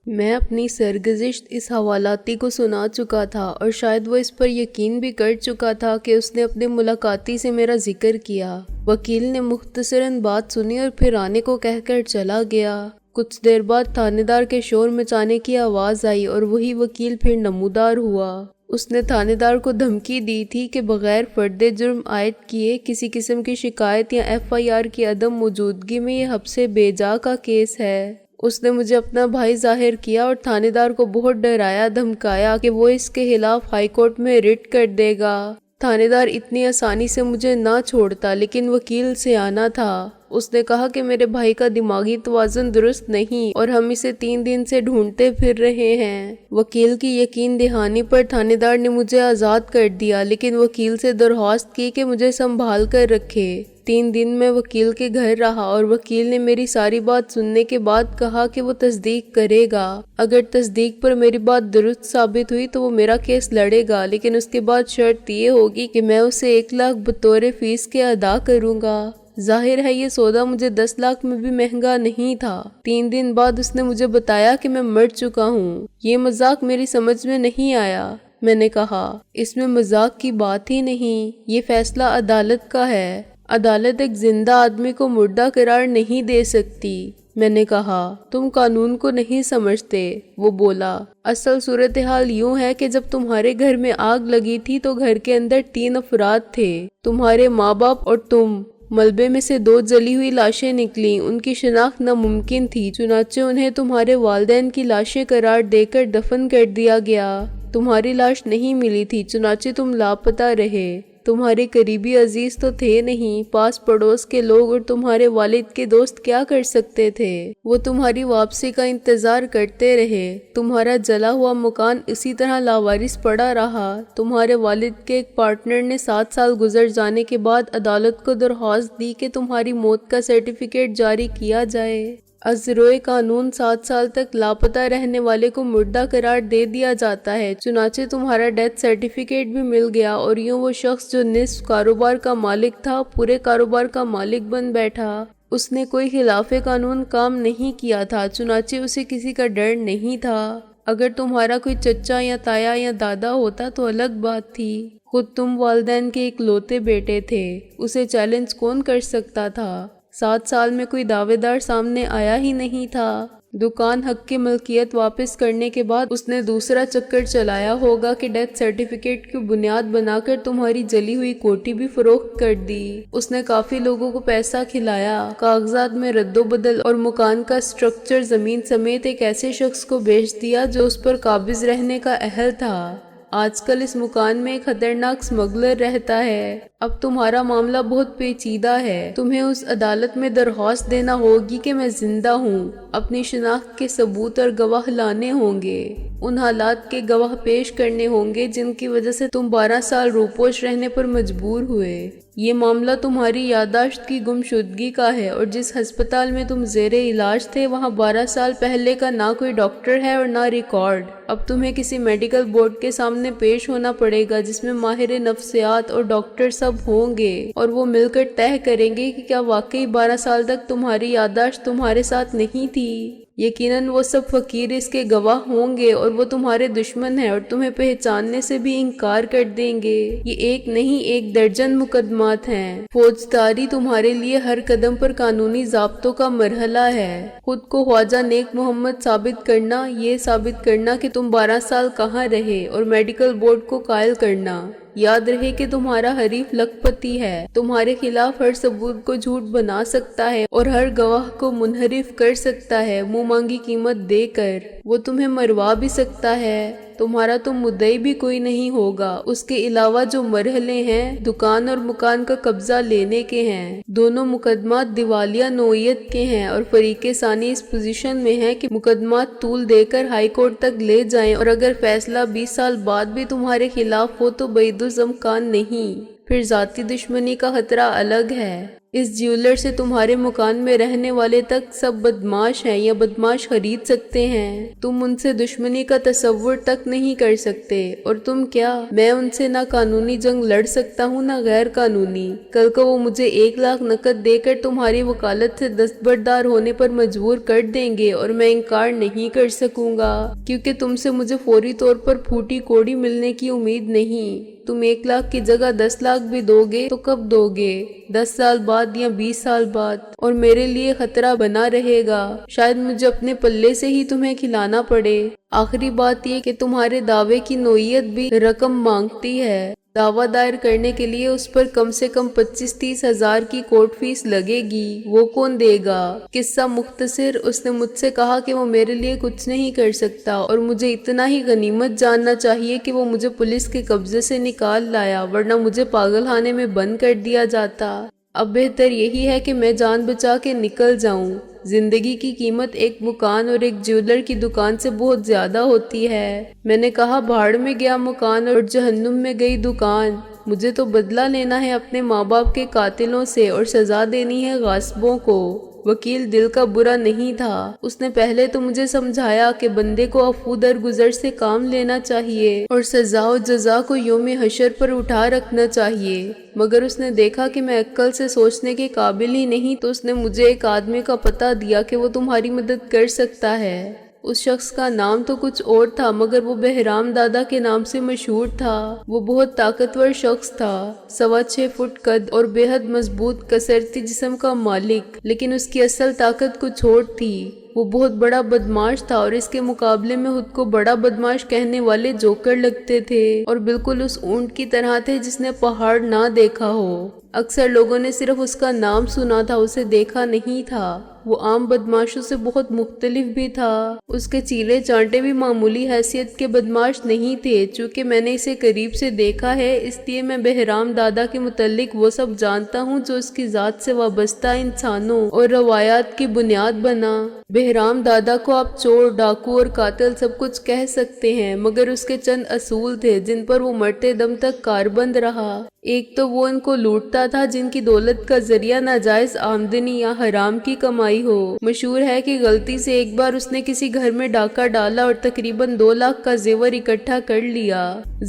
میں اپنی سرگزشت اس حوالاتی کو سنا چکا تھا اور شاید وہ اس پر یقین بھی کر چکا تھا کہ اس نے اپنے ملاقاتی سے میرا ذکر کیا۔ وکیل نے مختصراً بات سنی اور پھر آنے کو کہہ کر چلا گیا۔ کچھ دیر بعد تھانے دار کے شور مچانے کی آواز آئی اور وہی وکیل پھر نمودار ہوا۔ اس نے تھانے دار کو دھمکی دی تھی کہ بغیر فرد جرم عائد کیے کسی قسم کی شکایت یا FIR کی عدم موجودگی میں یہ حبس بے جا کا کیس ہے۔ اس نے مجھے اپنا بھائی ظاہر کیا اور تھانے دار کو بہت ڈرایا دھمکایا کہ وہ اس کے خلاف ہائی کورٹ میں رٹ کر دے گا۔ تھانے دار اتنی آسانی سے مجھے نہ چھوڑتا، لیکن وکیل سیانہ تھا۔ اس نے کہا کہ میرے بھائی کا دماغی توازن درست نہیں اور ہم اسے 3 دن سے ڈھونڈتے پھر رہے ہیں۔ وکیل کی یقین دہانی پر تھانے دار نے مجھے آزاد کر دیا، لیکن وکیل سے درخواست کی کہ مجھے سنبھال کر رکھے۔ 3 دن میں وکیل کے گھر رہا اور وکیل نے میری ساری بات سننے کے بعد کہا کہ وہ تصدیق کرے گا۔ اگر تصدیق پر میری بات درست ثابت ہوئی تو وہ میرا کیس لڑے گا، لیکن اس کے بعد شرط یہ ہوگی کہ میں اسے 1 لاکھ بطور فیس کے ادا کروں گا۔ ظاہر ہے یہ سودا مجھے 10 لاکھ میں بھی مہنگا نہیں تھا۔ 3 دن بعد اس نے مجھے بتایا کہ میں مر چکا ہوں۔ یہ مذاق میری سمجھ میں نہیں آیا۔ میں نے کہا، اس میں مذاق کی بات ہی نہیں، یہ فیصلہ عدالت کا ہے۔ عدالت ایک زندہ آدمی کو مردہ قرار نہیں دے سکتی۔ میں نے کہا، تم قانون کو نہیں سمجھتے۔ وہ بولا، اصل صورتحال یوں ہے کہ جب تمہارے گھر میں آگ لگی تھی تو گھر کے اندر 3 افراد تھے، تمہارے ماں باپ اور تم۔ ملبے میں سے 2 جلی ہوئی لاشیں نکلیں، ان کی شناخت ناممکن تھی، چنانچہ انہیں تمہارے والدین کی لاشیں قرار دے کر دفن کر دیا گیا۔ تمہاری لاش نہیں ملی تھی، چنانچہ تم لاپتہ رہے۔ تمہارے قریبی عزیز تو تھے نہیں، پاس پڑوس کے لوگ اور تمہارے والد کے دوست کیا کر سکتے تھے؟ وہ تمہاری واپسی کا انتظار کرتے رہے۔ تمہارا جلا ہوا مکان اسی طرح لاوارث پڑا رہا۔ تمہارے والد کے ایک پارٹنر نے 7 سال گزر جانے کے بعد عدالت کو درخواست دی کہ تمہاری موت کا سرٹیفکیٹ جاری کیا جائے۔ از روئے قانون 7 سال تک لاپتہ رہنے والے کو مردہ قرار دے دیا جاتا ہے، چنانچہ تمہارا ڈیتھ سرٹیفکیٹ بھی مل گیا اور یوں وہ شخص جو نصف کاروبار کا مالک تھا پورے کاروبار کا مالک بن بیٹھا۔ اس نے کوئی خلاف قانون کام نہیں کیا تھا، چنانچہ اسے کسی کا ڈر نہیں تھا۔ اگر تمہارا کوئی چچا یا تایا یا دادا ہوتا تو الگ بات تھی۔ خود تم والدین کے اکلوتے بیٹے تھے، اسے چیلنج کون کر سکتا تھا؟ 7 سال میں کوئی دعوے دار سامنے آیا ہی نہیں تھا۔ دکان حق کی ملکیت واپس کرنے کے بعد اس نے دوسرا چکر چلایا ہوگا کہ ڈیتھ سرٹیفکیٹ کی بنیاد بنا کر تمہاری جلی ہوئی کوٹھی بھی فروخت کر دی۔ اس نے کافی لوگوں کو پیسہ کھلایا، کاغذات میں رد و بدل اور مکان کا سٹرکچر زمین سمیت ایک ایسے شخص کو بیچ دیا جو اس پر قابض رہنے کا اہل تھا۔ آج کل اس مکان میں ایک خطرناک سمگلر رہتا ہے۔ اب تمہارا معاملہ بہت پیچیدہ ہے۔ تمہیں اس عدالت میں درخواست دینا ہوگی کہ میں زندہ ہوں، اپنی شناخت کے ثبوت اور گواہ لانے ہوں گے، ان حالات کے گواہ پیش کرنے ہوں گے جن کی وجہ سے تم 12 سال روپوش رہنے پر مجبور ہوئے۔ یہ معاملہ تمہاری یادداشت کی گمشدگی کا ہے اور جس ہسپتال میں تم زیر علاج تھے وہاں 12 سال پہلے کا نہ کوئی ڈاکٹر ہے اور نہ ریکارڈ۔ اب تمہیں کسی میڈیکل بورڈ کے سامنے پیش ہونا پڑے گا جس میں ماہر نفسیات اور ڈاکٹر سب ہوں گے اور وہ مل کر طے کریں گے کہ کیا واقعی 12 سال تک تمہاری یادداشت تمہارے ساتھ نہیں تھی۔ یقیناً وہ سب فقیر اس کے گواہ ہوں گے اور وہ تمہارے دشمن ہیں اور تمہیں پہچاننے سے بھی انکار کر دیں گے۔ یہ ایک نہیں 1 درجن مقدمات ہیں۔ فوجداری تمہارے لیے ہر قدم پر قانونی ضابطوں کا مرحلہ ہے۔ خود کو خواجہ نیک محمد ثابت کرنا، یہ ثابت کرنا کہ تم 12 سال کہاں رہے اور میڈیکل بورڈ کو قائل کرنا۔ یاد رہے کہ تمہارا حریف لکھپتی ہے، تمہارے خلاف ہر ثبوت کو جھوٹ بنا سکتا ہے اور ہر گواہ کو منحرف کر سکتا ہے منہ مانگی قیمت دے کر۔ وہ تمہیں مروا بھی سکتا ہے۔ تمہارا تو مدعی بھی کوئی نہیں ہوگا۔ اس کے علاوہ جو مرحلے ہیں دکان اور مکان کا قبضہ لینے کے ہیں، دونوں مقدمات دیوالیہ نوعیت کے ہیں اور فریق ثانی اس پوزیشن میں ہے کہ مقدمات طول دے کر ہائی کورٹ تک لے جائیں اور اگر فیصلہ 20 سال بعد بھی تمہارے خلاف ہو تو بعید الامکان نہیں، پھر ذاتی دشمنی کا خطرہ الگ ہے۔ اس جیولر سے تمہارے مکان میں رہنے والے تک سب بدماش ہیں یا بدماش خرید سکتے ہیں، تم ان سے دشمنی کا تصور تک نہیں کر سکتے۔ اور تم کیا، میں ان سے نہ قانونی جنگ لڑ سکتا ہوں نہ غیر قانونی۔ کل کو وہ مجھے 1 لاکھ نقد دے کر تمہاری وکالت سے دستبردار ہونے پر مجبور کر دیں گے اور میں انکار نہیں کر سکوں گا، کیونکہ تم سے مجھے فوری طور پر پھوٹی کوڑی ملنے کی امید نہیں۔ تم 1 لاکھ کی جگہ 10 لاکھ بھی دو گے تو کب دو گے؟ 10 سال بعد یا 20 سال بعد؟ اور میرے لیے خطرہ بنا رہے گا، شاید مجھے اپنے پلے سے ہی تمہیں کھلانا پڑے۔ آخری بات یہ کہ تمہارے دعوے کی نوعیت بھی رقم مانگتی ہے۔ دعویٰ دائر کرنے کے لیے اس پر کم سے کم 25-30 ہزار کی کورٹ فیس لگے گی، وہ کون دے گا؟ قصہ مختصر، اس نے مجھ سے کہا کہ وہ میرے لیے کچھ نہیں کر سکتا اور مجھے اتنا ہی غنیمت جاننا چاہیے کہ وہ مجھے پولیس کے قبضے سے نکال لایا، ورنہ مجھے پاگل خانے میں بند کر دیا جاتا۔ اب بہتر یہی ہے کہ میں جان بچا کے نکل جاؤں۔ زندگی کی قیمت ایک مکان اور ایک جیولر کی دکان سے بہت زیادہ ہوتی ہے۔ میں نے کہا، بھاڑ میں گیا مکان اور جہنم میں گئی دکان۔ مجھے تو بدلہ لینا ہے اپنے ماں باپ کے قاتلوں سے اور سزا دینی ہے غاصبوں کو۔ وکیل دل کا برا نہیں تھا، اس نے پہلے تو مجھے سمجھایا کہ بندے کو عفو درگزر سے کام لینا چاہیے اور سزا و جزا کو یوم حشر پر اٹھا رکھنا چاہیے، مگر اس نے دیکھا کہ میں عقل سے سوچنے کے قابل ہی نہیں، تو اس نے مجھے ایک آدمی کا پتہ دیا کہ وہ تمہاری مدد کر سکتا ہے۔ اس شخص کا نام تو کچھ اور تھا مگر وہ بہرام دادا کے نام سے مشہور تھا۔ وہ بہت طاقتور شخص تھا، 6.25 فٹ قد اور بے حد مضبوط کسرتی جسم کا مالک، لیکن اس کی اصل طاقت کچھ اور تھی۔ وہ بہت بڑا بدماش تھا اور اس کے مقابلے میں خود کو بڑا بدماش کہنے والے جوکر لگتے تھے اور بالکل اس اونٹ کی طرح تھے جس نے پہاڑ نہ دیکھا ہو۔ اکثر لوگوں نے صرف اس کا نام سنا تھا، اسے دیکھا نہیں تھا۔ وہ عام بدماشوں سے بہت مختلف بھی تھا۔ اس کے چیلے چانٹے بھی معمولی حیثیت کے بدماش نہیں تھے۔ چونکہ میں نے اسے قریب سے دیکھا ہے، اس لیے میں بہرام دادا کے متعلق وہ سب جانتا ہوں جو اس کی ذات سے وابستہ انسانوں اور روایات کی بنیاد بنا۔ بہرام دادا کو آپ چور، ڈاکو اور قاتل سب کچھ کہہ سکتے ہیں، مگر اس کے چند اصول تھے جن پر وہ مرتے دم تک کاربند رہا۔ ایک تو وہ ان کو لوٹتا تھا جن کی دولت کا ذریعہ ناجائز آمدنی یا حرام کی کمائی ہو۔ مشہور ہے کہ غلطی سے ایک بار اس نے کسی گھر میں ڈاکہ ڈالا اور تقریباً 2 لاکھ کا زیور اکٹھا کر لیا۔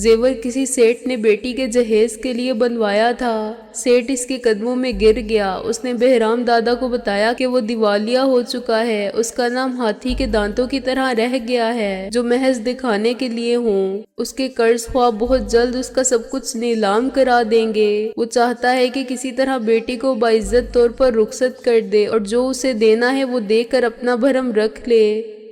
زیور کسی سیٹ نے بیٹی کے جہیز کے لیے بنوایا تھا۔ سیٹ اس کے قدموں میں گر گیا۔ اس نے بہرام دادا کو بتایا کہ وہ دیوالیہ ہو چکا ہے، اس کا نام ہاتھی کے دانتوں کی طرح رہ گیا ہے جو محض دکھانے کے لیے ہوں۔ اس کے قرض خواہ بہت جلد اس کا سب کچھ نیلام کرا دیں گے۔ وہ چاہتا ہے کہ کسی طرح بیٹی کو باعزت طور پر رخصت کر دے اور جو اسے دینا ہے وہ دے کر اپنا بھرم رکھ لے۔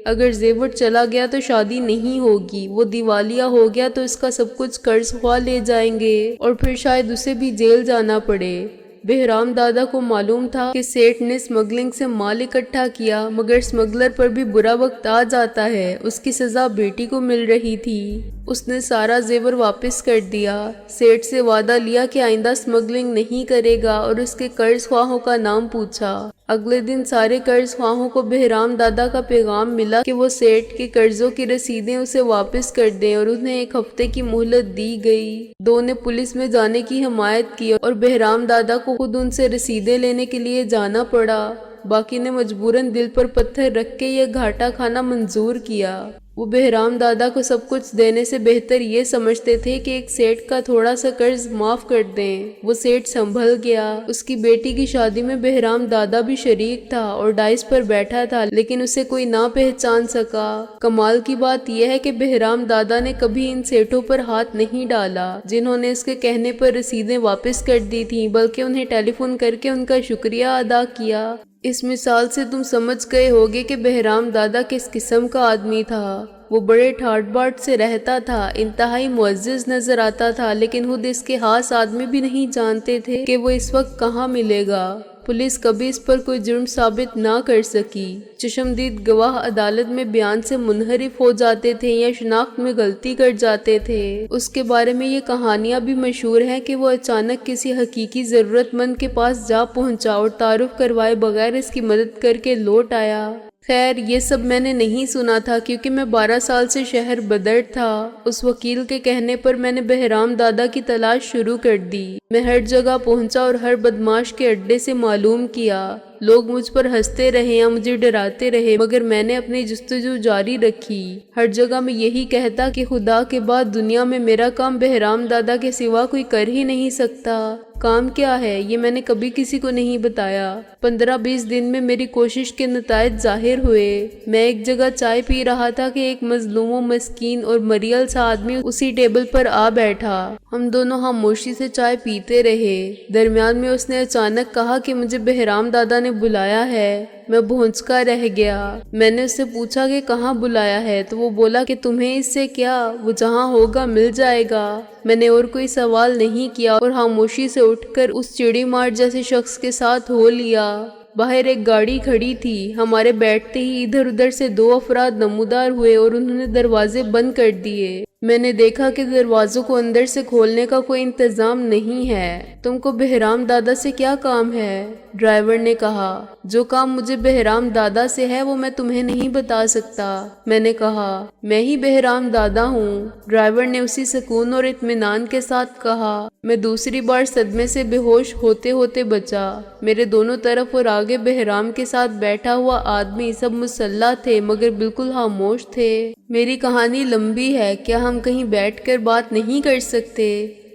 اگر زیور چلا گیا تو شادی نہیں ہوگی، وہ دیوالیہ ہو گیا تو اس کا سب کچھ قرض خواہ لے جائیں گے اور پھر شاید اسے بھی جیل جانا پڑے۔ بہرام دادا کو معلوم تھا کہ سیٹ نے اسمگلنگ سے مال اکٹھا کیا، مگر اسمگلر پر بھی برا وقت آ جاتا ہے، اس کی سزا بیٹی کو مل رہی تھی۔ اس نے سارا زیور واپس کر دیا، سیٹ سے وعدہ لیا کہ آئندہ اسمگلنگ نہیں کرے گا اور اس کے قرض خواہوں کا نام پوچھا۔ اگلے دن سارے قرض خواہوں کو بہرام دادا کا پیغام ملا کہ وہ سیٹ کے قرضوں کی رسیدیں اسے واپس کر دیں اور انہیں 1 ہفتے کی مہلت دی گئی۔ 2 نے پولیس میں جانے کی حمایت کی اور بہرام دادا کو خود ان سے رسیدیں لینے کے لیے جانا پڑا۔ باقی نے مجبوراً دل پر پتھر رکھ کے یہ گھاٹا کھانا منظور کیا۔ وہ بہرام دادا کو سب کچھ دینے سے بہتر یہ سمجھتے تھے کہ ایک سیٹ کا تھوڑا سا قرض معاف کر دیں۔ وہ سیٹ سنبھل گیا۔ اس کی بیٹی کی شادی میں بہرام دادا بھی شریک تھا اور ڈائس پر بیٹھا تھا، لیکن اسے کوئی نہ پہچان سکا۔ کمال کی بات یہ ہے کہ بہرام دادا نے کبھی ان سیٹوں پر ہاتھ نہیں ڈالا جنہوں نے اس کے کہنے پر رسیدیں واپس کر دی تھیں، بلکہ انہیں ٹیلی فون کر کے ان کا شکریہ ادا کیا۔ اس مثال سے تم سمجھ گئے ہوگے کہ بہرام دادا کس قسم کا آدمی تھا۔ وہ بڑے ٹھاٹ باٹ سے رہتا تھا، انتہائی معزز نظر آتا تھا، لیکن خود اس کے خاص آدمی بھی نہیں جانتے تھے کہ وہ اس وقت کہاں ملے گا۔ پولیس کبھی اس پر کوئی جرم ثابت نہ کر سکی۔ چشمدید گواہ عدالت میں بیان سے منحرف ہو جاتے تھے یا شناخت میں غلطی کر جاتے تھے۔ اس کے بارے میں یہ کہانیاں بھی مشہور ہیں کہ وہ اچانک کسی حقیقی ضرورت مند کے پاس جا پہنچا اور تعارف کروائے بغیر اس کی مدد کر کے لوٹ آیا۔ خیر یہ سب میں نے نہیں سنا تھا کیونکہ میں 12 سال سے شہر بدر تھا۔ اس وکیل کے کہنے پر میں نے بہرام دادا کی تلاش شروع کر دی۔ میں ہر جگہ پہنچا اور ہر بدماش کے اڈے سے معلوم کیا۔ لوگ مجھ پر ہنستے رہے یا مجھے ڈراتے رہے مگر میں نے اپنی جستجو جاری رکھی۔ ہر جگہ میں یہی کہتا کہ خدا کے بعد دنیا میں میرا کام بہرام دادا کے سوا کوئی کر ہی نہیں سکتا۔ کام کیا ہے یہ میں نے کبھی کسی کو نہیں بتایا۔ 15-20 دن میں میری کوشش کے نتائج ظاہر ہوئے۔ میں ایک جگہ چائے پی رہا تھا کہ ایک مظلوم و مسکین اور مریل سا آدمی اسی ٹیبل پر آ بیٹھا۔ ہم دونوں خاموشی سے چائے پیتے رہے۔ درمیان میں اس نے اچانک کہا کہ مجھے بہرام دادا نے بلایا ہے۔ میں بھونچکا رہ گیا۔ میں نے اس سے پوچھا کہ کہاں بلایا ہے تو وہ بولا کہ تمہیں اس سے کیا، وہ جہاں ہوگا مل جائے گا۔ میں نے اور کوئی سوال نہیں کیا اور خاموشی سے اٹھ کر اس چڑی مار جیسے شخص کے ساتھ ہو لیا۔ باہر ایک گاڑی کھڑی تھی۔ ہمارے بیٹھتے ہی ادھر ادھر سے 2 افراد نمودار ہوئے اور انہوں نے دروازے بند کر دیے۔ میں نے دیکھا کہ دروازوں کو اندر سے کھولنے کا کوئی انتظام نہیں ہے۔ تم کو بہرام دادا سے کیا کام ہے؟ ڈرائیور نے کہا۔ جو کام مجھے بہرام دادا سے ہے وہ میں تمہیں نہیں بتا سکتا۔ میں نے کہا میں ہی بہرام دادا ہوں۔ ڈرائیور نے اسی سکون اور اطمینان کے ساتھ کہا۔ میں دوسری بار صدمے سے بے ہوش ہوتے ہوتے بچا۔ میرے دونوں طرف اور آگے بہرام کے ساتھ بیٹھا ہوا آدمی سب مسلح تھے مگر بالکل خاموش تھے۔ میری کہانی لمبی ہے، کیا ہم کہیں بیٹھ کر بات نہیں کر سکتے؟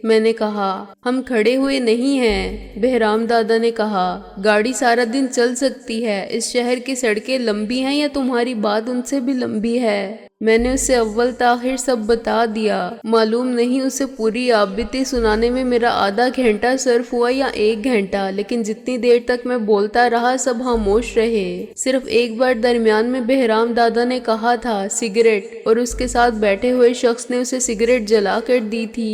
میں نے کہا ہم کھڑے ہوئے نہیں ہیں۔ بہرام دادا نے کہا گاڑی سارا دن چل سکتی ہے، اس شہر کی سڑکیں لمبی ہیں یا تمہاری بات ان سے بھی لمبی ہے؟ میں نے اسے اول تاخیر سب بتا دیا۔ معلوم نہیں اسے پوری آبیتی سنانے میں میرا آدھا گھنٹہ صرف ہوا یا 1 گھنٹہ، لیکن جتنی دیر تک میں بولتا رہا سب خاموش رہے۔ صرف ایک بار درمیان میں بہرام دادا نے کہا تھا سگریٹ، اور اس کے ساتھ بیٹھے ہوئے شخص نے اسے سگریٹ جلا کر دی تھی۔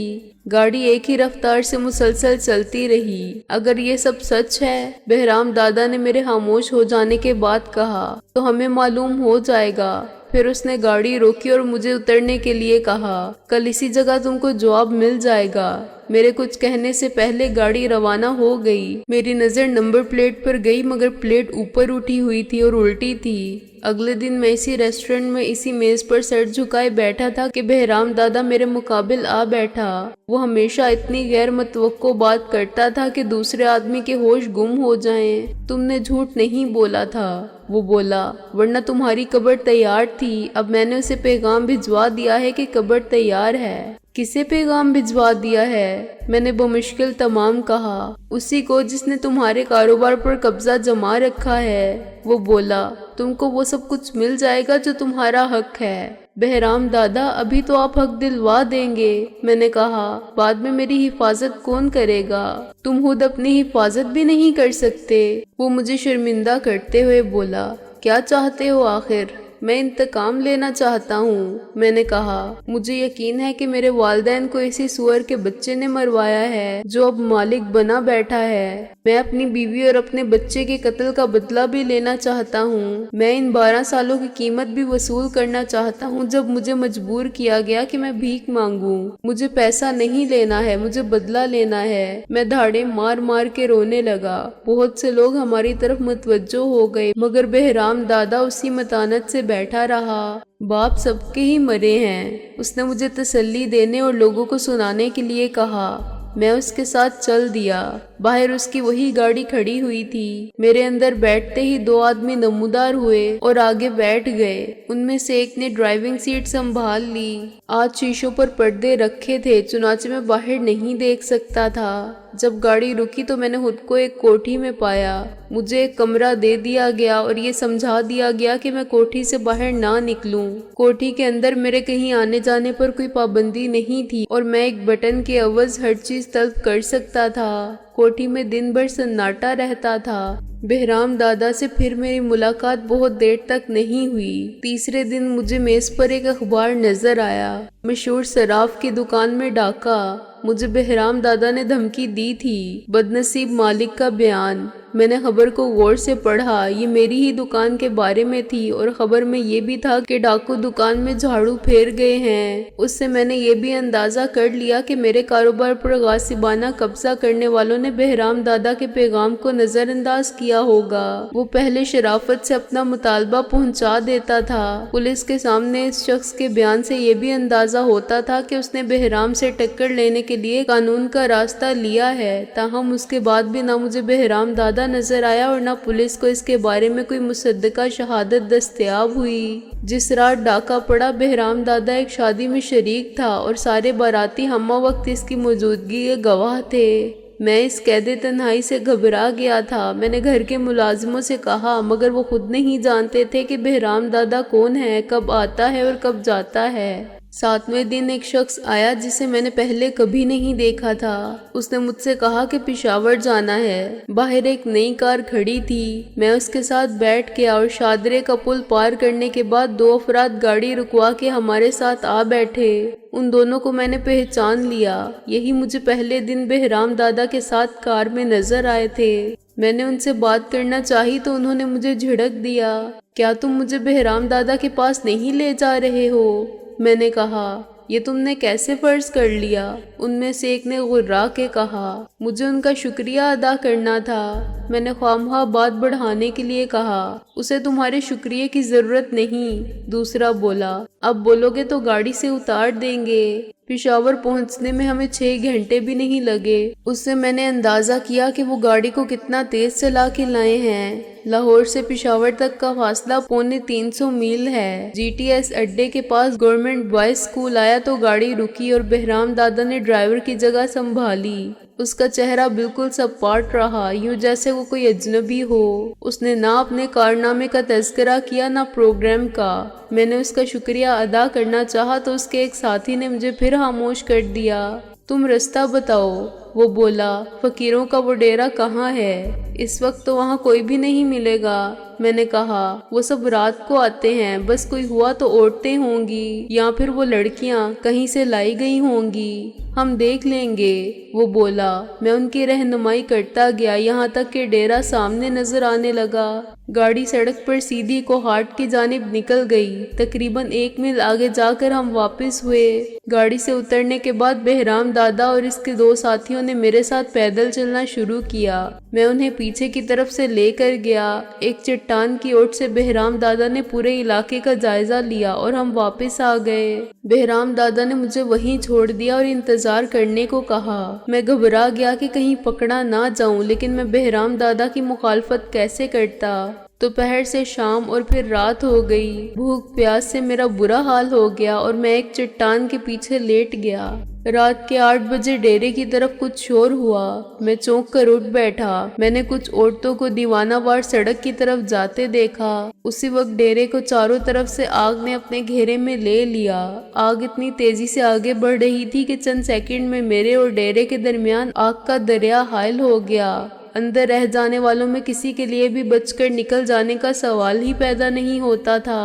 گاڑی ایک ہی رفتار سے مسلسل چلتی رہی۔ اگر یہ سب سچ ہے، بہرام دادا نے میرے خاموش ہو جانے کے بعد کہا، تو ہمیں معلوم ہو جائے گا۔ پھر اس نے گاڑی روکی اور مجھے اترنے کے لیے کہا، کل اسی جگہ تم کو جواب مل جائے گا۔ میرے کچھ کہنے سے پہلے گاڑی روانہ ہو گئی۔ میری نظر نمبر پلیٹ پر گئی مگر پلیٹ اوپر اٹھی ہوئی تھی اور الٹی تھی۔ اگلے دن میں اسی ریسٹورنٹ میں اسی میز پر سر جھکائے بیٹھا تھا کہ بہرام دادا میرے مقابل آ بیٹھا۔ وہ ہمیشہ اتنی غیر متوقع بات کرتا تھا کہ دوسرے آدمی کے ہوش گم ہو جائیں۔ تم نے جھوٹ نہیں بولا تھا، وہ بولا، ورنہ تمہاری قبر تیار تھی۔ اب میں نے اسے پیغام بھجوا دیا ہے کہ قبر تیار ہے۔ کسے پیغام بھجوا دیا ہے؟ میں نے بمشکل تمام کہا، اسی کو جس نے تمہارے کاروبار پر قبضہ جما رکھا ہے۔ وہ بولا، تم کو وہ سب کچھ مل جائے گا جو تمہارا حق ہے۔ بہرام دادا ابھی تو آپ حق دلوا دیں گے۔ میں نے کہا بعد میں میری حفاظت کون کرے گا؟ تم خود اپنی حفاظت بھی نہیں کر سکتے۔ وہ مجھے شرمندہ کرتے ہوئے بولا، کیا چاہتے ہو آخر؟ میں انتقام لینا چاہتا ہوں۔ میں نے کہا مجھے یقین ہے کہ میرے والدین کو اسی سور کے بچے نے مروایا ہے جو اب مالک بنا بیٹھا ہے۔ میں اپنی بیوی اور اپنے بچے کے قتل کا بدلہ بھی لینا چاہتا ہوں۔ میں ان 12 سالوں کی قیمت بھی وصول کرنا چاہتا ہوں جب مجھے مجبور کیا گیا کہ میں بھیک مانگوں۔ مجھے پیسہ نہیں لینا ہے، مجھے بدلہ لینا ہے۔ میں دھاڑے مار مار کے رونے لگا۔ بہت سے لوگ ہماری طرف متوجہ ہو گئے مگر بہرام دادا اسی متانت سے بیٹھا رہا۔ باپ سب کے ہی مرے ہیں، اس نے مجھے تسلی دینے اور لوگوں کو سنانے کے لیے کہا۔ میں اس کے ساتھ چل دیا۔ باہر اس کی وہی گاڑی کھڑی ہوئی تھی۔ میرے اندر بیٹھتے ہی 2 آدمی نمودار ہوئے اور آگے بیٹھ گئے۔ ان میں سے ایک نے ڈرائیونگ سیٹ سنبھال لی۔ آج شیشوں پر پردے رکھے تھے، چنانچہ میں باہر نہیں دیکھ سکتا تھا۔ جب گاڑی رکی تو میں نے خود کو ایک کوٹھی میں پایا۔ مجھے ایک کمرہ دے دیا گیا اور یہ سمجھا دیا گیا کہ میں کوٹھی سے باہر نہ نکلوں۔ کوٹھی کے اندر میرے کہیں آنے جانے پر کوئی پابندی نہیں تھی اور میں ایک بٹن کے عوض ہر چیز طلب کر سکتا تھا۔ کوٹھی میں دن بھر سناٹا رہتا تھا۔ بہرام دادا سے پھر میری ملاقات بہت دیر تک نہیں ہوئی۔ تیسرے دن مجھے میز پر ایک اخبار نظر آیا، مشہور صراف کی دکان میں ڈاکہ۔ مجھے بہرام دادا نے دھمکی دی تھی۔ بدنصیب مالک کا بیان، میں نے خبر کو غور سے پڑھا، یہ میری ہی دکان کے بارے میں تھی اور خبر میں یہ بھی تھا کہ ڈاکو دکان میں جھاڑو پھیر گئے ہیں۔ اس سے میں نے یہ بھی اندازہ کر لیا کہ میرے کاروبار پر غاصبانہ قبضہ کرنے والوں نے بہرام دادا کے پیغام کو نظر انداز کیا ہوگا۔ وہ پہلے شرافت سے اپنا مطالبہ پہنچا دیتا تھا۔ پولیس کے سامنے اس شخص کے بیان سے یہ بھی اندازہ ہوتا تھا کہ اس نے بہرام سے ٹکر لینے کے لیے قانون کا راستہ لیا ہے، تاہم اس کے بعد بھی نہ مجھے بہرام دادا نظر آیا اور نہ پولیس کو اس کے بارے میں کوئی مصدقہ شہادت دستیاب ہوئی۔ جس رات ڈاکہ پڑا، بہرام دادا ایک شادی میں شریک تھا اور سارے باراتی ہمہ وقت اس کی موجودگی کے گواہ تھے۔ میں اس قید تنہائی سے گھبرا گیا تھا۔ میں نے گھر کے ملازموں سے کہا، مگر وہ خود نہیں جانتے تھے کہ بہرام دادا کون ہے، کب آتا ہے اور کب جاتا ہے۔ 7ویں دن ایک شخص آیا جسے میں نے پہلے کبھی نہیں دیکھا تھا۔ اس نے مجھ سے کہا کہ پشاور جانا ہے۔ باہر ایک نئی کار کھڑی تھی۔ میں اس کے ساتھ بیٹھ گیا اور شادرے کا پل پار کرنے کے بعد 2 افراد گاڑی رکوا کے ہمارے ساتھ آ بیٹھے۔ ان دونوں کو میں نے پہچان لیا۔ یہی مجھے پہلے دن بہرام دادا کے ساتھ کار میں نظر آئے تھے۔ میں نے ان سے بات کرنا چاہی تو انہوں نے مجھے جھڑک دیا۔ کیا تم مجھے بہرام دادا کے پاس نہیں لے جا رہے ہو؟ میں نے کہا، یہ تم نے کیسے فرض کر لیا؟ ان میں سے ایک نے غرا کے کہا، مجھے ان کا شکریہ ادا کرنا تھا۔ میں نے خواہ بات بڑھانے کے لیے کہا، اسے تمہارے شکریہ کی ضرورت نہیں۔ دوسرا بولا، اب بولو گے تو گاڑی سے اتار دیں گے۔ پشاور پہنچنے میں ہمیں 6 گھنٹے بھی نہیں لگے۔ اس سے میں نے اندازہ کیا کہ وہ گاڑی کو کتنا تیز چلا کے لائے ہیں۔ لاہور سے پشاور تک کا فاصلہ 350 میل ہے۔ جی ٹی ایس اڈے کے پاس گورنمنٹ بوائز اسکول آیا تو گاڑی رکی اور بہرام دادا نے ڈرائیور کی جگہ سنبھالی۔ اس کا چہرہ بالکل سپاٹ رہا، یوں جیسے وہ کوئی اجنبی ہو۔ اس نے نہ اپنے کارنامے کا تذکرہ کیا نہ پروگرام کا۔ میں نے اس کا شکریہ ادا کرنا چاہا تو اس کے ایک ساتھی نے مجھے پھر خاموش کر دیا۔ تم رستہ بتاؤ۔ وہ بولا، فقیروں کا وہ ڈیرا کہاں ہے؟ اس وقت تو وہاں کوئی بھی نہیں ملے گا۔ میں نے کہا، وہ سب رات کو آتے ہیں، بس کوئی ہوا تو عورتیں ہوں گی یا پھر وہ لڑکیاں کہیں سے لائی گئی ہوں گی، ہم دیکھ لیں گے۔ وہ بولا۔ میں ان کی رہنمائی کرتا گیا یہاں تک کہ ڈیرا سامنے نظر آنے لگا۔ گاڑی سڑک پر سیدھی کوہاٹ کی جانب نکل گئی۔ تقریباً 1 میل آگے جا کر ہم واپس ہوئے۔ گاڑی سے اترنے کے بعد بہرام دادا اور اس کے 2 ساتھیوں نے میرے ساتھ پیدل چلنا شروع کیا۔ میں انہیں پیچھے کی طرف سے لے کر گیا۔ ایک چٹان کی اوٹ سے بہرام دادا نے پورے علاقے کا جائزہ لیا اور ہم واپس آ گئے۔ بہرام دادا نے مجھے وہیں چھوڑ دیا اور انتظار کرنے کو کہا۔ میں گھبرا گیا کہ کہیں پکڑا نہ جاؤں، لیکن میں بہرام دادا کی مخالفت کیسے کرتا؟ دوپہر سے شام اور پھر رات ہو گئی۔ بھوک پیاس سے میرا برا حال ہو گیا اور میں ایک چٹان کے پیچھے لیٹ گیا۔ رات کے 8 بجے ڈیرے کی طرف کچھ شور ہوا۔ میں چونک کر اٹھ بیٹھا۔ میں نے کچھ عورتوں کو دیوانہ وار سڑک کی طرف جاتے دیکھا۔ اسی وقت ڈیرے کو چاروں طرف سے آگ نے اپنے گھیرے میں لے لیا۔ آگ اتنی تیزی سے آگے بڑھ رہی تھی کہ چند سیکنڈ میں میرے اور ڈیرے کے درمیان آگ کا دریا حائل ہو گیا۔ اندر رہ جانے والوں میں کسی کے لیے بھی بچ کر نکل جانے کا سوال ہی پیدا نہیں ہوتا تھا۔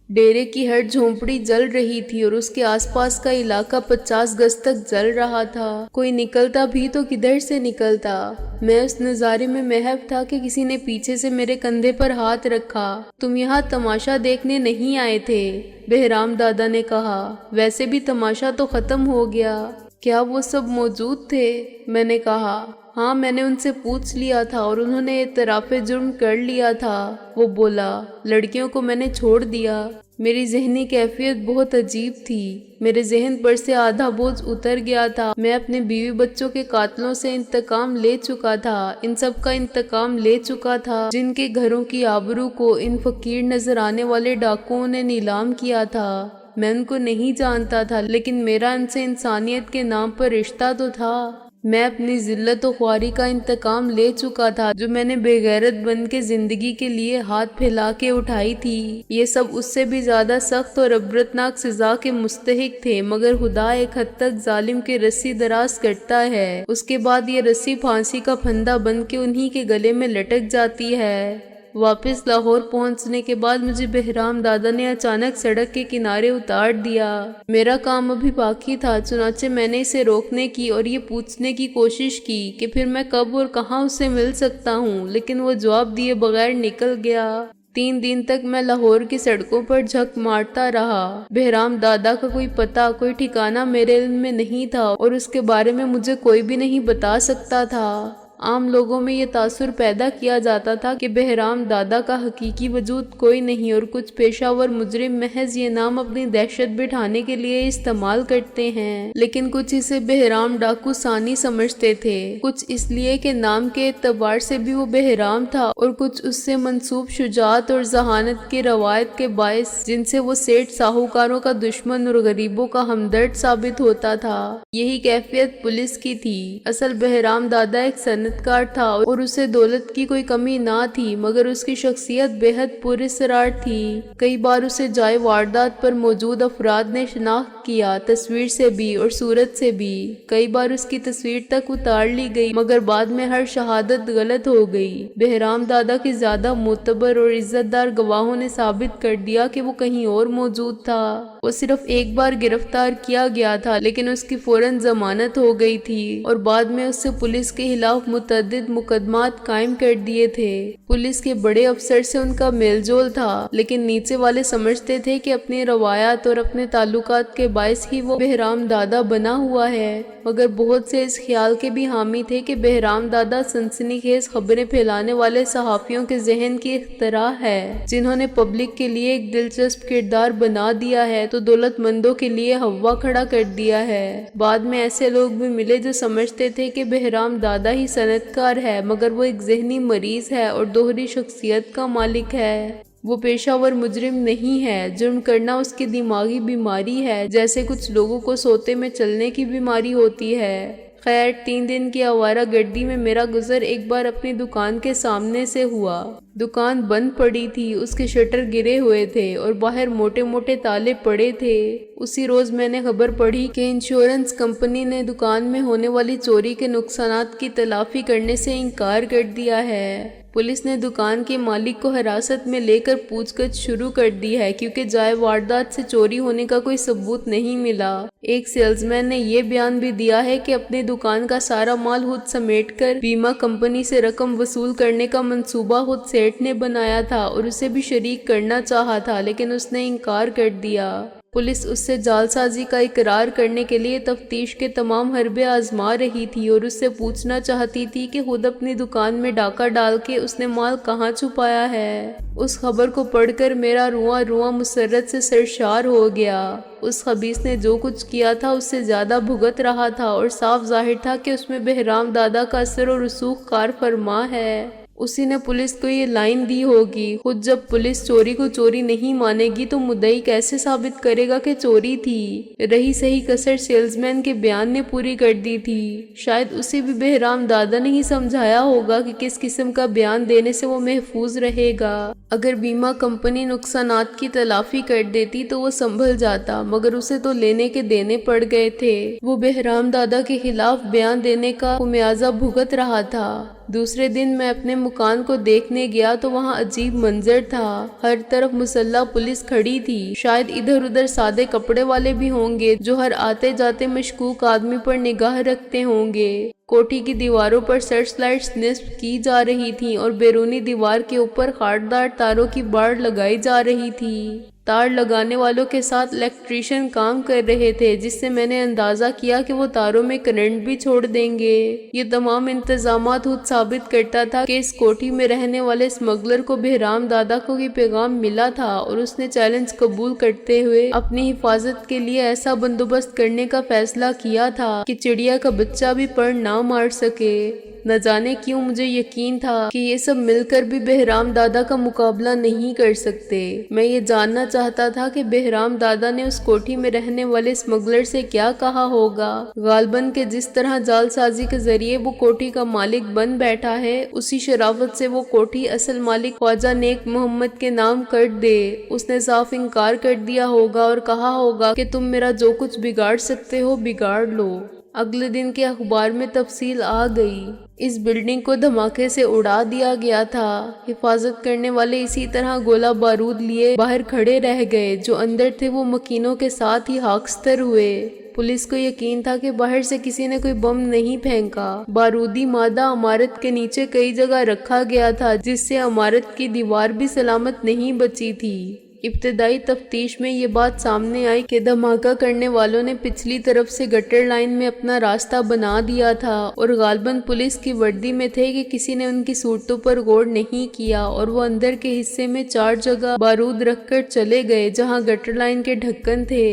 ڈیرے کی ہر جھونپڑی جل رہی تھی اور اس کے آس پاس کا علاقہ 50 گز تک جل رہا تھا۔ کوئی نکلتا بھی تو کدھر سے نکلتا؟ میں اس نظارے میں محو تھا کہ کسی نے پیچھے سے میرے کندھے پر ہاتھ رکھا۔ تم یہاں تماشا دیکھنے نہیں آئے تھے؟ بہرام دادا نے کہا۔ ویسے بھی تماشا تو ختم ہو گیا۔ کیا وہ سب موجود تھے؟ میں نے کہا۔ ہاں، میں نے ان سے پوچھ لیا تھا اور انہوں نے اعتراف جرم کر لیا تھا۔ وہ بولا، لڑکیوں کو میں نے چھوڑ دیا۔ میری ذہنی کیفیت بہت عجیب تھی۔ میرے ذہن پر سے آدھا بوجھ اتر گیا تھا۔ میں اپنے بیوی بچوں کے قاتلوں سے انتقام لے چکا تھا، ان سب کا انتقام لے چکا تھا جن کے گھروں کی آبرو کو ان فقیر نظر آنے والے ڈاکوؤں نے نیلام کیا تھا۔ میں ان کو نہیں جانتا تھا، لیکن میرا ان سے انسانیت کے نام پر رشتہ تو تھا۔ میں اپنی ذلت و خواری کا انتقام لے چکا تھا جو میں نے بے غیرت بن کے زندگی کے لیے ہاتھ پھیلا کے اٹھائی تھی۔ یہ سب اس سے بھی زیادہ سخت اور عبرتناک سزا کے مستحق تھے، مگر خدا ایک حد تک ظالم کی رسی دراز کرتا ہے، اس کے بعد یہ رسی پھانسی کا پھندا بن کے انہی کے گلے میں لٹک جاتی ہے۔ واپس لاہور پہنچنے کے بعد مجھے بہرام دادا نے اچانک سڑک کے کنارے اتار دیا۔ میرا کام ابھی باقی تھا، چنانچہ میں نے اسے روکنے کی اور یہ پوچھنے کی کوشش کی کہ پھر میں کب اور کہاں اس سے مل سکتا ہوں، لیکن وہ جواب دیے بغیر نکل گیا۔ 3 دن تک میں لاہور کی سڑکوں پر جھک مارتا رہا۔ بہرام دادا کا کوئی پتہ، کوئی ٹھکانہ میرے علم میں نہیں تھا اور اس کے بارے میں مجھے کوئی بھی نہیں بتا سکتا تھا۔ عام لوگوں میں یہ تاثر پیدا کیا جاتا تھا کہ بہرام دادا کا حقیقی وجود کوئی نہیں اور کچھ پیشہ ور مجرم محض یہ نام اپنی دہشت بٹھانے کے لیے استعمال کرتے ہیں، لیکن کچھ اسے بہرام ڈاکو ثانی سمجھتے تھے، کچھ اس لیے کہ نام کے اعتبار سے بھی وہ بہرام تھا اور کچھ اس سے منسوب شجاعت اور ذہانت کی روایت کے باعث جن سے وہ سیٹھ ساہوکاروں کا دشمن اور غریبوں کا ہمدرد ثابت ہوتا تھا۔ یہی کیفیت پولیس کی تھی۔ اصل بہرام دادا ایک کار تھا اور اسے دولت کی کوئی کمی نہ تھی، مگر اس کی شخصیت بے حد پراسرار تھی۔ کئی بار اسے جائے واردات پر موجود افراد نے شناخت کیا، تصویر سے بھی اور صورت سے بھی۔ کئی بار اس کی تصویر تک اتار لی گئی، مگر بعد میں ہر شہادت غلط ہو گئی۔ بہرام دادا کی زیادہ معتبر اور عزت دار گواہوں نے ثابت کر دیا کہ وہ کہیں اور موجود تھا۔ وہ صرف ایک بار گرفتار کیا گیا تھا، لیکن اس کی فوراً ضمانت ہو گئی تھی اور بعد میں اس سے پولیس کے خلاف متعدد مقدمات قائم کر دیے تھے۔ پولیس کے بڑے افسر سے ان کا میل جول تھا، لیکن نیچے والے سمجھتے تھے کہ اپنی روایات اور اپنے تعلقات کے باعث ہی وہ بہرام دادا بنا ہوا ہے، مگر بہت سے اس خیال کے بھی حامی تھے کہ بہرام دادا سنسنی خیز خبریں پھیلانے والے صحافیوں کے ذہن کی اختراع ہے، جنہوں نے پبلک کے لیے ایک دلچسپ کردار بنا دیا ہے تو دولت مندوں کے لیے ہوا کھڑا کر دیا ہے۔ بعد میں ایسے لوگ بھی ملے جو سمجھتے تھے کہ بہرام دادا ہی صنعت کار ہے، مگر وہ ایک ذہنی مریض ہے اور دوہری شخصیت کا مالک ہے۔ وہ پیشہ ور مجرم نہیں ہے، جرم کرنا اس کی دماغی بیماری ہے، جیسے کچھ لوگوں کو سوتے میں چلنے کی بیماری ہوتی ہے۔ خیر، 3 دن کی آوارہ گردی میں میرا گزر ایک بار اپنی دکان کے سامنے سے ہوا۔ دکان بند پڑی تھی، اس کے شٹر گرے ہوئے تھے اور باہر موٹے موٹے تالے پڑے تھے۔ اسی روز میں نے خبر پڑھی کہ انشورنس کمپنی نے دکان میں ہونے والی چوری کے نقصانات کی تلافی کرنے سے انکار کر دیا ہے۔ پولیس نے دکان کے مالک کو حراست میں لے کر پوچھ گچھ شروع کر دی ہے، کیونکہ جائے واردات سے چوری ہونے کا کوئی ثبوت نہیں ملا۔ ایک سیلز مین نے یہ بیان بھی دیا ہے کہ اپنی دکان کا سارا مال خود سمیٹ کر بیمہ کمپنی سے رقم وصول کرنے کا منصوبہ خود سیٹھ نے بنایا تھا اور اسے بھی شریک کرنا چاہا تھا، لیکن اس نے انکار کر دیا۔ پولیس اس سے جعل سازی کا اقرار کرنے کے لیے تفتیش کے تمام حربے آزما رہی تھی اور اس سے پوچھنا چاہتی تھی کہ خود اپنی دکان میں ڈاکہ ڈال کے اس نے مال کہاں چھپایا ہے۔ اس خبر کو پڑھ کر میرا رواں رواں مسرت سے سرشار ہو گیا۔ اس خبیث نے جو کچھ کیا تھا اس سے زیادہ بھگت رہا تھا اور صاف ظاہر تھا کہ اس میں بہرام دادا کا اثر و رسوخ کار فرما ہے۔ اسی نے پولیس کو یہ لائن دی ہوگی، خود جب پولیس چوری کو چوری نہیں مانے گی تو مدعی کیسے ثابت کرے گا کہ چوری تھی؟ رہی صحیح کسر سیلز مین کے بیان نے پوری کر دی تھی۔ شاید اسے بھی بہرام دادا نے ہی سمجھایا ہوگا کہ کس قسم کا بیان دینے سے وہ محفوظ رہے گا۔ اگر بیمہ کمپنی نقصانات کی تلافی کر دیتی تو وہ سنبھل جاتا، مگر اسے تو لینے کے دینے پڑ گئے تھے۔ وہ بہرام دادا کے خلاف بیان دینے کا خمیازہ بھگت رہا تھا۔ دوسرے دن میں اپنے مکان کو دیکھنے گیا تو وہاں عجیب منظر تھا۔ ہر طرف مسلح پولیس کھڑی تھی۔ شاید ادھر ادھر سادے کپڑے والے بھی ہوں گے جو ہر آتے جاتے مشکوک آدمی پر نگاہ رکھتے ہوں گے۔ کوٹھی کی دیواروں پر سرچ لائٹس نصب کی جا رہی تھیں اور بیرونی دیوار کے اوپر خاردار تاروں کی باڑ لگائی جا رہی تھی۔ تار لگانے والوں کے ساتھ الیکٹریشین کام کر رہے تھے، جس سے میں نے اندازہ کیا کہ وہ تاروں میں کرنٹ بھی چھوڑ دیں گے۔ یہ تمام انتظامات خود ثابت کرتا تھا کہ اس کوٹھی میں رہنے والے اسمگلر کو بہرام دادا کو یہ پیغام ملا تھا اور اس نے چیلنج قبول کرتے ہوئے اپنی حفاظت کے لیے ایسا بندوبست کرنے کا فیصلہ کیا تھا کہ چڑیا کا بچہ بھی پر نہ مار سکے۔ نہ جانے کیوں مجھے یقین تھا کہ یہ سب مل کر بھی بہرام دادا کا مقابلہ نہیں کر سکتے۔ میں یہ جاننا چاہتا تھا کہ بہرام دادا نے اس کوٹھی میں رہنے والے اسمگلر سے کیا کہا ہوگا۔ غالباً کہ جس طرح جعل سازی کے ذریعے وہ کوٹھی کا مالک بن بیٹھا ہے، اسی شرافت سے وہ کوٹھی اصل مالک خواجہ نیک محمد کے نام کر دے۔ اس نے صاف انکار کر دیا ہوگا اور کہا ہوگا کہ تم میرا جو کچھ بگاڑ سکتے ہو بگاڑ لو۔ اگلے دن کے اخبار میں تفصیل آ گئی۔ اس بلڈنگ کو دھماکے سے اڑا دیا گیا تھا۔ حفاظت کرنے والے اسی طرح گولہ بارود لیے باہر کھڑے رہ گئے۔ جو اندر تھے وہ مکینوں کے ساتھ ہی خاکستر ہوئے۔ پولیس کو یقین تھا کہ باہر سے کسی نے کوئی بم نہیں پھینکا۔ بارودی مادہ عمارت کے نیچے کئی جگہ رکھا گیا تھا، جس سے عمارت کی دیوار بھی سلامت نہیں بچی تھی۔ ابتدائی تفتیش میں یہ بات سامنے آئی کہ دھماکہ کرنے والوں نے پچھلی طرف سے گٹر لائن میں اپنا راستہ بنا دیا تھا اور غالباً پولیس کی وردی میں تھے کہ کسی نے ان کی صورتوں پر غور نہیں کیا اور وہ اندر کے حصے میں 4 جگہ بارود رکھ کر چلے گئے جہاں گٹر لائن کے ڈھکن تھے۔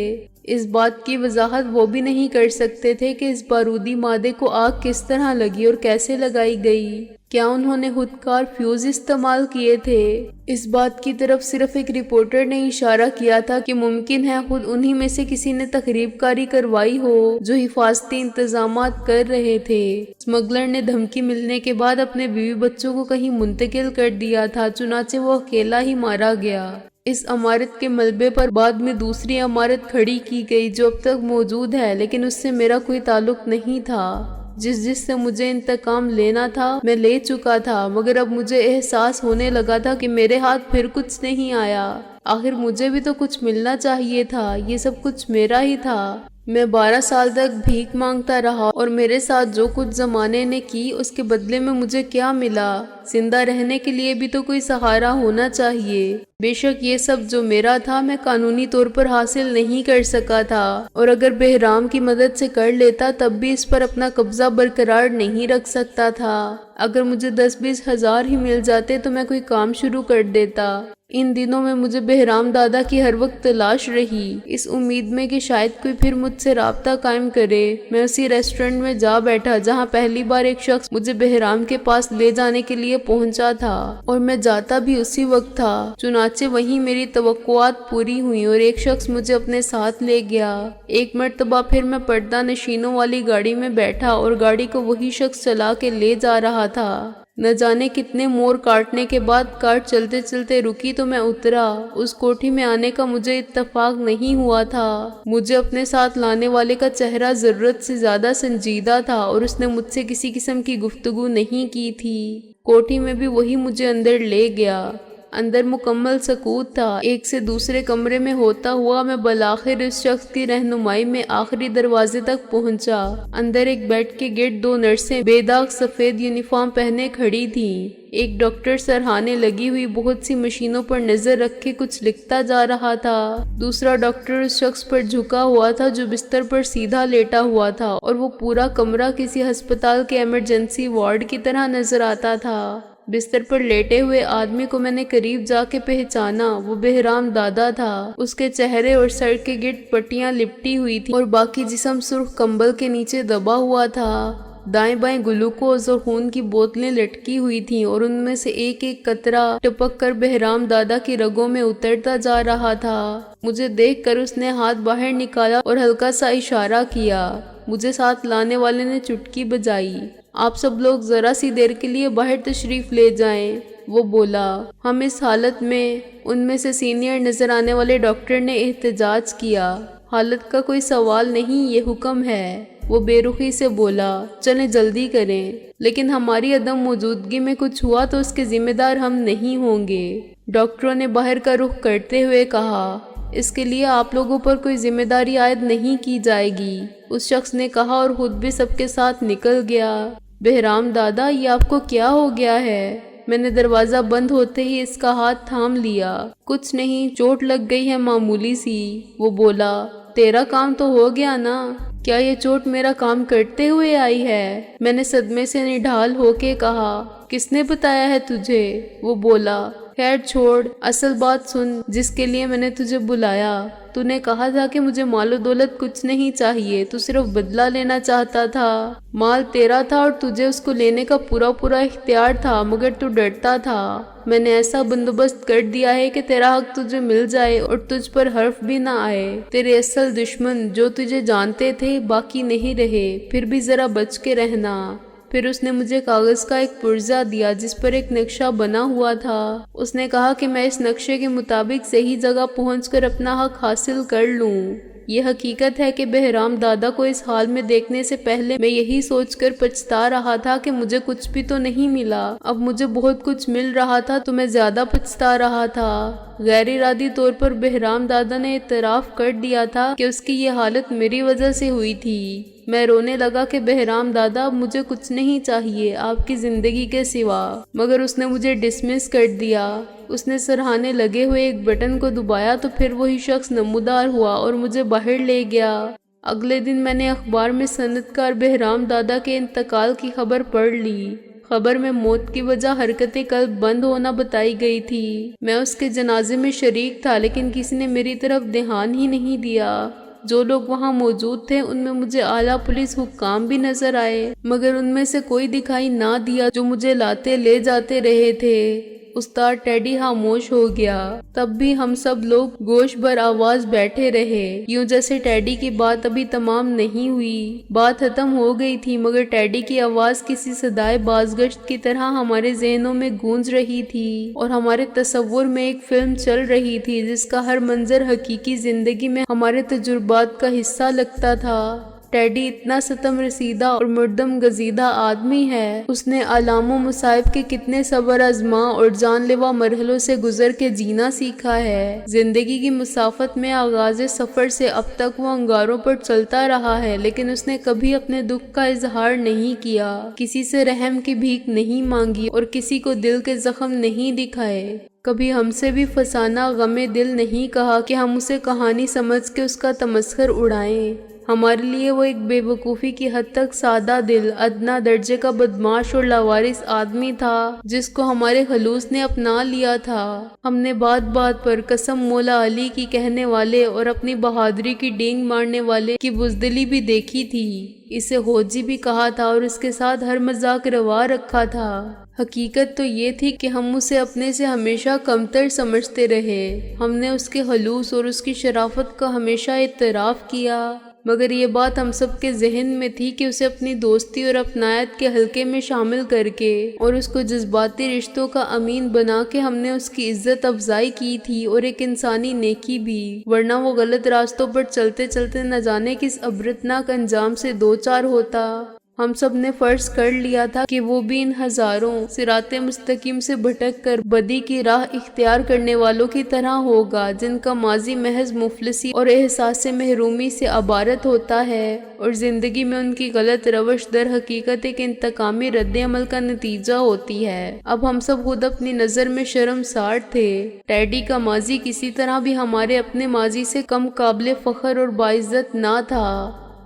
اس بات کی وضاحت وہ بھی نہیں کر سکتے تھے کہ اس بارودی مادے کو آگ کس طرح لگی اور کیسے لگائی گئی۔ کیا انہوں نے خودکار فیوز استعمال کیے تھے؟ اس بات کی طرف صرف ایک رپورٹر نے اشارہ کیا تھا کہ ممکن ہے خود انہی میں سے کسی نے تخریب کاری کروائی ہو جو حفاظتی انتظامات کر رہے تھے۔ اسمگلر نے دھمکی ملنے کے بعد اپنے بیوی بچوں کو کہیں منتقل کر دیا تھا، چنانچہ وہ اکیلا ہی مارا گیا۔ اس عمارت کے ملبے پر بعد میں دوسری عمارت کھڑی کی گئی جو اب تک موجود ہے، لیکن اس سے میرا کوئی تعلق نہیں تھا۔ جس سے مجھے انتقام لینا تھا میں لے چکا تھا، مگر اب مجھے احساس ہونے لگا تھا کہ میرے ہاتھ پھر کچھ نہیں آیا۔ آخر مجھے بھی تو کچھ ملنا چاہیے تھا، یہ سب کچھ میرا ہی تھا۔ میں 12 سال تک بھیک مانگتا رہا اور میرے ساتھ جو کچھ زمانے نے کی اس کے بدلے میں مجھے کیا ملا؟ زندہ رہنے کے لیے بھی تو کوئی سہارا ہونا چاہیے۔ بے شک یہ سب جو میرا تھا میں قانونی طور پر حاصل نہیں کر سکا تھا، اور اگر بہرام کی مدد سے کر لیتا تب بھی اس پر اپنا قبضہ برقرار نہیں رکھ سکتا تھا۔ اگر مجھے 10-20 ہزار ہی مل جاتے تو میں کوئی کام شروع کر دیتا۔ ان دنوں میں مجھے بہرام دادا کی ہر وقت تلاش رہی، اس امید میں کہ شاید کوئی پھر مجھ سے رابطہ قائم کرے۔ میں اسی ریسٹورنٹ میں جا بیٹھا جہاں پہلی بار ایک شخص مجھے بہرام کے پاس لے جانے کے لیے پہنچا تھا، اور میں جاتا بھی اسی وقت تھا۔ چنانچہ وہیں میری توقعات پوری ہوئیں اور ایک شخص مجھے اپنے ساتھ لے گیا۔ ایک مرتبہ پھر میں پردہ نشینوں والی گاڑی میں بیٹھا اور گاڑی کو وہی شخص چلا کے لے جا رہا تھا۔ نہ جانے کتنے مور کاٹنے کے بعد کار چلتے چلتے رکی تو میں اترا۔ اس کوٹھی میں آنے کا مجھے اتفاق نہیں ہوا تھا۔ مجھے اپنے ساتھ لانے والے کا چہرہ ضرورت سے زیادہ سنجیدہ تھا اور اس نے مجھ سے کسی قسم کی گفتگو نہیں کی تھی۔ کوٹھی میں بھی وہی مجھے اندر لے گیا۔ اندر مکمل سکوت تھا۔ ایک سے دوسرے کمرے میں ہوتا ہوا میں بالآخر اس شخص کی رہنمائی میں آخری دروازے تک پہنچا۔ اندر ایک بیڈ کے گرد 2 نرسیں بے داغ سفید یونیفارم پہنے کھڑی تھیں۔ ایک ڈاکٹر سرہانے لگی ہوئی بہت سی مشینوں پر نظر رکھے کچھ لکھتا جا رہا تھا۔ دوسرا ڈاکٹر اس شخص پر جھکا ہوا تھا جو بستر پر سیدھا لیٹا ہوا تھا، اور وہ پورا کمرہ کسی ہسپتال کے ایمرجنسی وارڈ کی طرح نظر آتا تھا۔ بستر پر لیٹے ہوئے آدمی کو میں نے قریب جا کے پہچانا۔ وہ بہرام دادا تھا۔ اس کے چہرے اور سر کے گرد پٹیاں لپٹی ہوئی تھیں اور باقی جسم سرخ کمبل کے نیچے دبا ہوا تھا۔ دائیں بائیں گلوکوز اور خون کی بوتلیں لٹکی ہوئی تھیں اور ان میں سے ایک ایک قطرہ ٹپک کر بہرام دادا کی رگوں میں اترتا جا رہا تھا۔ مجھے دیکھ کر اس نے ہاتھ باہر نکالا اور ہلکا سا اشارہ کیا۔ مجھے ساتھ لانے والے نے چٹکی بجائی۔ آپ سب لوگ ذرا سی دیر کے لیے باہر تشریف لے جائیں، وہ بولا۔ ہم اس حالت میں، ان میں سے سینئر نظر آنے والے ڈاکٹر نے احتجاج کیا۔ حالت کا کوئی سوال نہیں، یہ حکم ہے، وہ بے رخی سے بولا۔ چلیں جلدی کریں، لیکن ہماری عدم موجودگی میں کچھ ہوا تو اس کے ذمہ دار ہم نہیں ہوں گے، ڈاکٹروں نے باہر کا رخ کرتے ہوئے کہا۔ اس کے لیے آپ لوگوں پر کوئی ذمہ داری عائد نہیں کی جائے گی، اس شخص نے کہا اور خود بھی سب کے ساتھ نکل گیا۔ بہرام دادا، یہ آپ کو کیا ہو گیا ہے؟ میں نے دروازہ بند ہوتے ہی اس کا ہاتھ تھام لیا۔ کچھ نہیں، چوٹ لگ گئی ہے معمولی سی، وہ بولا۔ تیرا کام تو ہو گیا نا؟ کیا یہ چوٹ میرا کام کرتے ہوئے آئی ہے؟ میں نے صدمے سے نڈھال ہو کے کہا۔ کس نے بتایا ہے تجھے؟ وہ بولا۔ خیر چھوڑ، اصل بات سن جس کے لیے میں نے تجھے بلایا۔ تو نے کہا تھا کہ مجھے مال و دولت کچھ نہیں چاہیے، تو صرف بدلہ لینا چاہتا تھا۔ مال تیرا تھا اور تجھے اس کو لینے کا پورا اختیار تھا، مگر تو ڈرتا تھا۔ میں نے ایسا بندوبست کر دیا ہے کہ تیرا حق تجھے مل جائے اور تجھ پر حرف بھی نہ آئے۔ تیرے اصل دشمن جو تجھے جانتے تھے باقی نہیں رہے، پھر بھی ذرا بچ کے رہنا۔ پھر اس نے مجھے کاغذ کا ایک پرزہ دیا جس پر ایک نقشہ بنا ہوا تھا۔ اس نے کہا کہ میں اس نقشے کے مطابق صحیح جگہ پہنچ کر اپنا حق حاصل کر لوں۔ یہ حقیقت ہے کہ بہرام دادا کو اس حال میں دیکھنے سے پہلے میں یہی سوچ کر پچھتا رہا تھا کہ مجھے کچھ بھی تو نہیں ملا، اب مجھے بہت کچھ مل رہا تھا تو میں زیادہ پچھتا رہا تھا۔ غیر ارادی طور پر بہرام دادا نے اعتراف کر دیا تھا کہ اس کی یہ حالت میری وجہ سے ہوئی تھی۔ میں رونے لگا کہ بہرام دادا اب مجھے کچھ نہیں چاہیے آپ کی زندگی کے سوا، مگر اس نے مجھے ڈسمس کر دیا۔ اس نے سرہانے لگے ہوئے ایک بٹن کو دبایا تو پھر وہی شخص نمودار ہوا اور مجھے باہر لے گیا۔ اگلے دن میں نے اخبار میں صنعت کار بہرام دادا کے انتقال کی خبر پڑھ لی۔ خبر میں موت کی وجہ حرکت قلب بند ہونا بتائی گئی تھی۔ میں اس کے جنازے میں شریک تھا لیکن کسی نے میری طرف دھیان ہی نہیں دیا۔ جو لوگ وہاں موجود تھے ان میں مجھے اعلیٰ پولیس حکام بھی نظر آئے، مگر ان میں سے کوئی دکھائی نہ دیا جو مجھے لاتے لے جاتے رہے تھے۔ استاد ٹیڈی خاموش ہو گیا۔ تب بھی ہم سب لوگ گوش بر آواز بیٹھے رہے، یوں جیسے ٹیڈی کی بات ابھی تمام نہیں ہوئی۔ بات ختم ہو گئی تھی مگر ٹیڈی کی آواز کسی صدائے بازگشت کی طرح ہمارے ذہنوں میں گونج رہی تھی اور ہمارے تصور میں ایک فلم چل رہی تھی جس کا ہر منظر حقیقی زندگی میں ہمارے تجربات کا حصہ لگتا تھا۔ ٹیڈی اتنا ستم رسیدہ اور مردم گزیدہ آدمی ہے۔ اس نے آلام و مصائب کے کتنے صبر آزما اور جان لیوا مرحلوں سے گزر کے جینا سیکھا ہے۔ زندگی کی مسافت میں آغاز سفر سے اب تک وہ انگاروں پر چلتا رہا ہے، لیکن اس نے کبھی اپنے دکھ کا اظہار نہیں کیا، کسی سے رحم کی بھیک نہیں مانگی اور کسی کو دل کے زخم نہیں دکھائے۔ کبھی ہم سے بھی فسانہ غم دل نہیں کہا کہ ہم اسے کہانی سمجھ کے اس کا تمسخر اڑائیں۔ ہمارے لیے وہ ایک بے وقوفی کی حد تک سادہ دل، ادنا درجے کا بدمعاش اور لاوارث آدمی تھا جس کو ہمارے خلوص نے اپنا لیا تھا۔ ہم نے بات بات پر قسم مولا علی کی کہنے والے اور اپنی بہادری کی ڈینگ مارنے والے کی بزدلی بھی دیکھی تھی۔ اسے ہوجی بھی کہا تھا اور اس کے ساتھ ہر مذاق روا رکھا تھا۔ حقیقت تو یہ تھی کہ ہم اسے اپنے سے ہمیشہ کمتر سمجھتے رہے۔ ہم نے اس کے خلوص اور اس کی شرافت کا ہمیشہ اعتراف کیا، مگر یہ بات ہم سب کے ذہن میں تھی کہ اسے اپنی دوستی اور اپنائیت کے حلقے میں شامل کر کے اور اس کو جذباتی رشتوں کا امین بنا کے ہم نے اس کی عزت افزائی کی تھی اور ایک انسانی نیکی بھی، ورنہ وہ غلط راستوں پر چلتے چلتے نہ جانے کس عبرتناک انجام سے دوچار ہوتا۔ ہم سب نے فرض کر لیا تھا کہ وہ بھی ان ہزاروں صراط مستقیم سے بھٹک کر بدی کی راہ اختیار کرنے والوں کی طرح ہوگا جن کا ماضی محض مفلسی اور احساس محرومی سے عبارت ہوتا ہے، اور زندگی میں ان کی غلط روش در حقیقت ایک انتقامی رد عمل کا نتیجہ ہوتی ہے۔ اب ہم سب خود اپنی نظر میں شرمسار تھے۔ ٹیڈی کا ماضی کسی طرح بھی ہمارے اپنے ماضی سے کم قابل فخر اور باعزت نہ تھا۔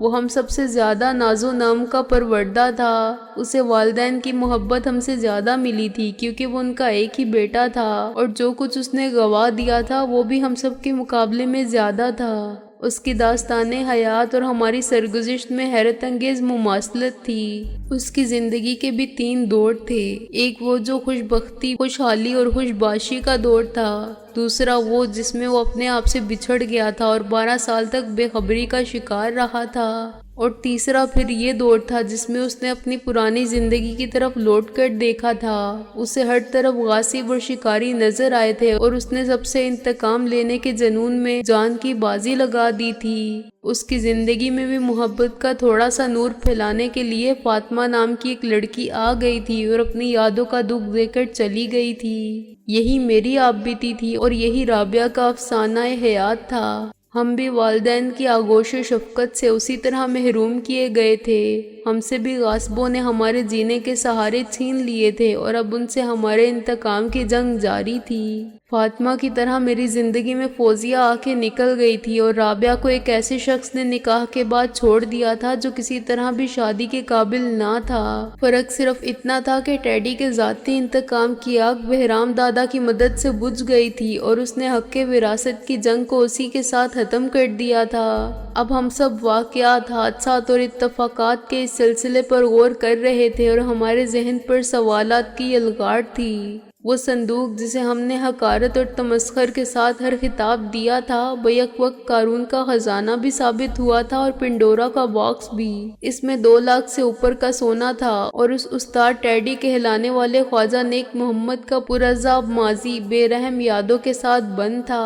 وہ ہم سب سے زیادہ ناز و نام کا پروردہ تھا۔ اسے والدین کی محبت ہم سے زیادہ ملی تھی کیونکہ وہ ان کا ایک ہی بیٹا تھا، اور جو کچھ اس نے گنوا دیا تھا وہ بھی ہم سب کے مقابلے میں زیادہ تھا۔ اس کی داستان حیات اور ہماری سرگزشت میں حیرت انگیز مماثلت تھی۔ اس کی زندگی کے بھی 3 دور تھے، ایک وہ جو خوش بختی، خوشحالی اور خوش باشی کا دور تھا، دوسرا وہ جس میں وہ اپنے آپ سے بچھڑ گیا تھا اور 12 سال تک بے خبری کا شکار رہا تھا، اور تیسرا پھر یہ دور تھا جس میں اس نے اپنی پرانی زندگی کی طرف لوٹ کر دیکھا تھا۔ اسے ہر طرف غاصب اور شکاری نظر آئے تھے اور اس نے سب سے انتقام لینے کے جنون میں جان کی بازی لگا دی تھی۔ اس کی زندگی میں بھی محبت کا تھوڑا سا نور پھیلانے کے لیے فاطمہ نام کی ایک لڑکی آ گئی تھی اور اپنی یادوں کا دکھ دے کر چلی گئی تھی۔ یہی میری آپ بیتی تھی اور یہی رابعہ کا افسانہ حیات تھا۔ ہم بھی والدین کی آغوش و شفقت سے اسی طرح محروم کیے گئے تھے۔ ہم سے بھی غاصبوں نے ہمارے جینے کے سہارے چھین لیے تھے اور اب ان سے ہمارے انتقام کی جنگ جاری تھی۔ فاطمہ کی طرح میری زندگی میں فوزیہ آ کے نکل گئی تھی اور رابعہ کو ایک ایسے شخص نے نکاح کے بعد چھوڑ دیا تھا جو کسی طرح بھی شادی کے قابل نہ تھا۔ فرق صرف اتنا تھا کہ ٹیڈی کے ذاتی انتقام کی آگ بہرام دادا کی مدد سے بجھ گئی تھی اور اس نے حق وراثت کی جنگ کو اسی کے ساتھ ختم کر دیا تھا۔ اب ہم سب واقعات، حادثات اور اتفاقات کے اس سلسلے پر غور کر رہے تھے اور ہمارے ذہن پر سوالات کی یلغار تھی۔ وہ صندوق جسے ہم نے حقارت اور تمسخر کے ساتھ ہر خطاب دیا تھا، بیک وقت قارون کا خزانہ بھی ثابت ہوا تھا اور پنڈورا کا باکس بھی۔ اس میں 2 لاکھ سے اوپر کا سونا تھا اور اس استاد ٹیڈی کہلانے والے خواجہ نیک محمد کا پرعذاب ماضی بے رحم یادوں کے ساتھ بند تھا۔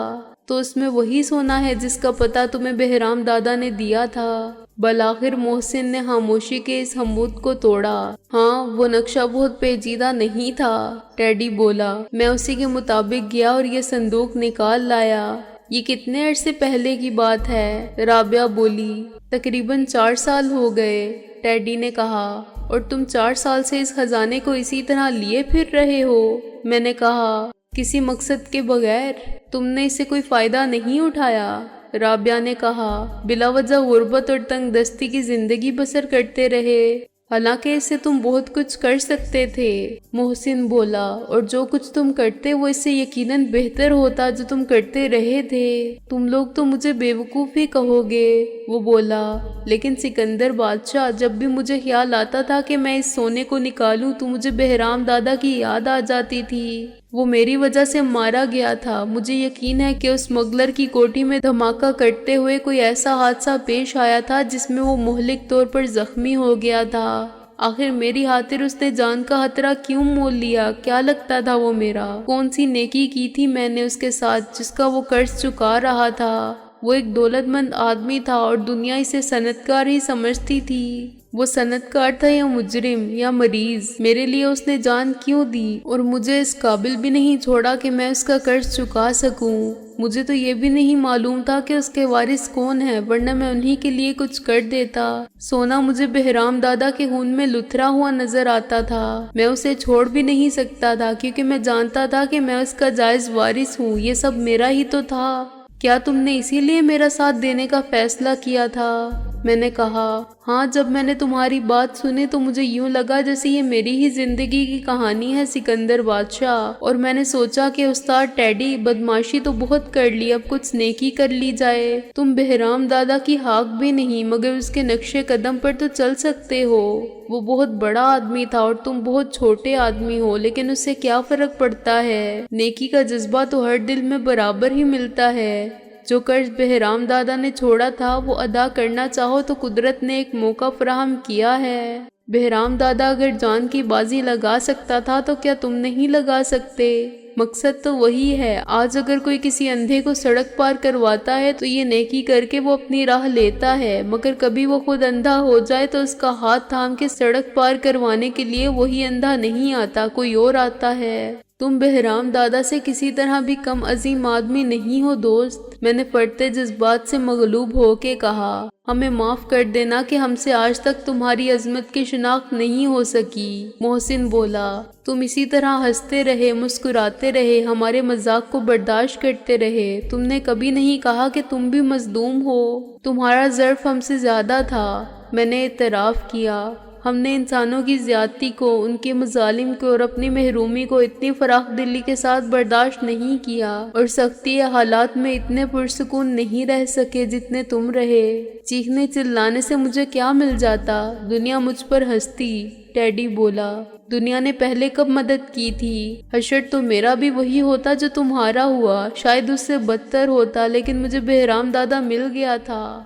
تو اس میں وہی سونا ہے جس کا پتہ تمہیں بہرام دادا نے دیا تھا۔ بالآخر محسن نے خاموشی کے اس حمود کو توڑا۔ ہاں، وہ نقشہ بہت پیچیدہ نہیں تھا، ٹیڈی بولا۔ میں اسی کے مطابق گیا اور یہ صندوق نکال لایا۔ یہ کتنے عرصے پہلے کی بات ہے؟ رابعہ بولی۔ تقریباً 4 سال ہو گئے، ٹیڈی نے کہا۔ اور تم 4 سال سے اس خزانے کو اسی طرح لیے پھر رہے ہو؟ میں نے کہا۔ کسی مقصد کے بغیر؟ تم نے اس سے کوئی فائدہ نہیں اٹھایا؟ رابعہ نے کہا۔ بلا وجہ غربت اور تنگ دستی کی زندگی بسر کرتے رہے، حالانکہ اس سے تم بہت کچھ کر سکتے تھے، محسن بولا۔ اور جو کچھ تم کرتے وہ اس سے یقیناً بہتر ہوتا جو تم کرتے رہے تھے۔ تم لوگ تو مجھے بیوقوف ہی کہو گے، وہ بولا۔ لیکن سکندر بادشاہ، جب بھی مجھے خیال آتا تھا کہ میں اس سونے کو نکالوں تو مجھے بہرام دادا کی یاد آ جاتی تھی۔ وہ میری وجہ سے مارا گیا تھا۔ مجھے یقین ہے کہ اس اسمگلر کی کوٹھی میں دھماکہ کرتے ہوئے کوئی ایسا حادثہ پیش آیا تھا جس میں وہ مہلک طور پر زخمی ہو گیا تھا۔ آخر میری خاطر اس نے جان کا خطرہ کیوں مول لیا؟ کیا لگتا تھا وہ میرا؟ کون سی نیکی کی تھی میں نے اس کے ساتھ جس کا وہ قرض چکا رہا تھا؟ وہ ایک دولت مند آدمی تھا اور دنیا اسے صنعتکار ہی سمجھتی تھی۔ وہ صنعتکار تھا یا مجرم یا مریض؟ میرے لیے اس نے جان کیوں دی؟ اور مجھے اس قابل بھی نہیں چھوڑا کہ میں اس کا قرض چکا سکوں۔ مجھے تو یہ بھی نہیں معلوم تھا کہ اس کے وارث کون ہے، ورنہ میں انہی کے لیے کچھ کر دیتا۔ سونا مجھے بہرام دادا کے خون میں لتھرا ہوا نظر آتا تھا۔ میں اسے چھوڑ بھی نہیں سکتا تھا کیونکہ میں جانتا تھا کہ میں اس کا جائز وارث ہوں۔ یہ سب میرا ہی تو تھا۔ کیا تم نے اسی لیے میرا ساتھ دینے کا فیصلہ کیا تھا؟ میں نے کہا۔ ہاں، جب میں نے تمہاری بات سنی تو مجھے یوں لگا جیسے یہ میری ہی زندگی کی کہانی ہے سکندر بادشاہ، اور میں نے سوچا کہ استاد ٹیڈی، بدمعاشی تو بہت کر لی، اب کچھ نیکی کر لی جائے۔ تم بہرام دادا کی حاک بھی نہیں مگر اس کے نقش قدم پر تو چل سکتے ہو۔ وہ بہت بڑا آدمی تھا اور تم بہت چھوٹے آدمی ہو، لیکن اس سے کیا فرق پڑتا ہے؟ نیکی کا جذبہ تو ہر دل میں برابر ہی ملتا ہے۔ جو قرض بہرام دادا نے چھوڑا تھا وہ ادا کرنا چاہو تو قدرت نے ایک موقع فراہم کیا ہے۔ بہرام دادا اگر جان کی بازی لگا سکتا تھا تو کیا تم نہیں لگا سکتے؟ مقصد تو وہی ہے۔ آج اگر کوئی کسی اندھے کو سڑک پار کرواتا ہے تو یہ نیکی کر کے وہ اپنی راہ لیتا ہے، مگر کبھی وہ خود اندھا ہو جائے تو اس کا ہاتھ تھام کے سڑک پار کروانے کے لیے وہی اندھا نہیں آتا، کوئی اور آتا ہے۔ تم بہرام دادا سے کسی طرح بھی کم عظیم آدمی نہیں ہو دوست، میں نے فرتے جذبات سے مغلوب ہو کے کہا۔ ہمیں معاف کر دینا کہ ہم سے آج تک تمہاری عظمت کی شناخت نہیں ہو سکی، محسن بولا۔ تم اسی طرح ہنستے رہے، مسکراتے رہے، ہمارے مذاق کو برداشت کرتے رہے۔ تم نے کبھی نہیں کہا کہ تم بھی مظلوم ہو۔ تمہارا ظرف ہم سے زیادہ تھا، میں نے اعتراف کیا۔ ہم نے انسانوں کی زیادتی کو، ان کے مظالم کو اور اپنی محرومی کو اتنی فراخ دلی کے ساتھ برداشت نہیں کیا، اور سختی حالات میں اتنے پرسکون نہیں رہ سکے جتنے تم رہے۔ چیخنے چلانے سے مجھے کیا مل جاتا؟ دنیا مجھ پر ہنستی، ٹیڈی بولا۔ دنیا نے پہلے کب مدد کی تھی؟ حشر تو میرا بھی وہی ہوتا جو تمہارا ہوا، شاید اس سے بدتر ہوتا، لیکن مجھے بہرام دادا مل گیا تھا۔